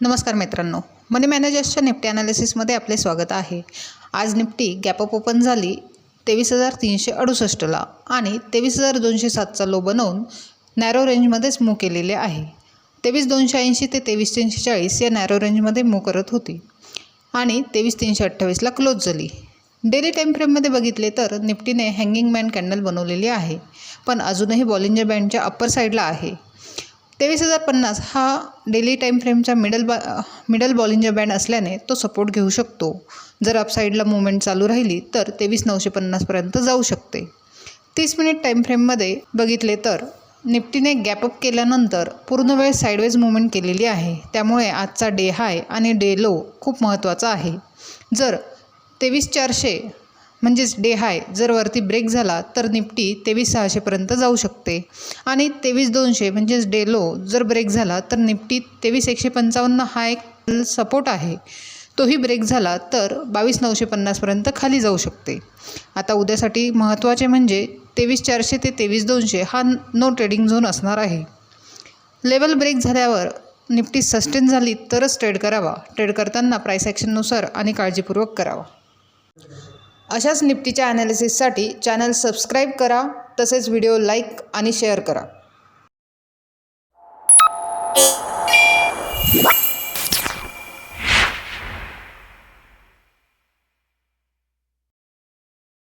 नमस्कार मित्रांनो, मनी मॅनेजर्सच्या निफ्टी ॲनालिसिसमध्ये आपले स्वागत आहे। आज निफ्टी गॅप अप ओपन झाली 23,368ला आणि 23,207चा लो बनवून नॅरो रेंजमध्येच मूव्ह केलेले आहे। 23,280 ते 23,340 या नॅरो रेंजमध्ये मूव्ह करत होती आणि 23,328ला क्लोज झाली। डेली टाईम फ्रेममध्ये बघितले तर निफ्टीने हँगिंग मॅन कॅन्डल बनवलेली आहे, पण अजूनही बॉलिंजर बँडच्या अप्पर साईडला आहे। 23,050 हा डेली टाईम फ्रेमचा मिडल बॉलिंजर बँड असल्याने तो सपोर्ट घेऊ शकतो। जर अपसाईडला मूवमेंट चालू राहिली तर 23,950पर्यंत जाऊ शकते। 30 मिनिट टाईम फ्रेममध्ये बघितले तर निफ्टीने गॅप अप केल्यानंतर पूर्ण वेळ साईडवेज मूवमेंट केलेली आहे, त्यामुळे आजचा डे हाय आणि डे लो खूप महत्त्वाचा आहे। जर 23,400 म्हणजेच डे हाय जर वरती ब्रेक झाला तर निफ्टी 23,600पर्यंत जाऊ शकते आणि 23,200 म्हणजेच डे लो जर ब्रेक झाला तर निफ्टी 23,155 हा एक सपोर्ट आहे, तोही ब्रेक झाला तर 22,950पर्यंत खाली जाऊ शकते। आता उद्यासाठी महत्त्वाचे म्हणजे 23,400 ते 23,200 हा नो ट्रेडिंग झोन असणार आहे। लेवल ब्रेक झाल्यावर निफ्टी सस्टेन झाली तरच ट्रेड करावा। ट्रेड करताना प्राइस ॲक्शननुसार आणि काळजीपूर्वक करावा। अशाच निफ्टीच्या ॲनालिसिससाठी चॅनल सबस्क्राईब करा, तसेच व्हिडिओ लाईक आणि शेअर करा।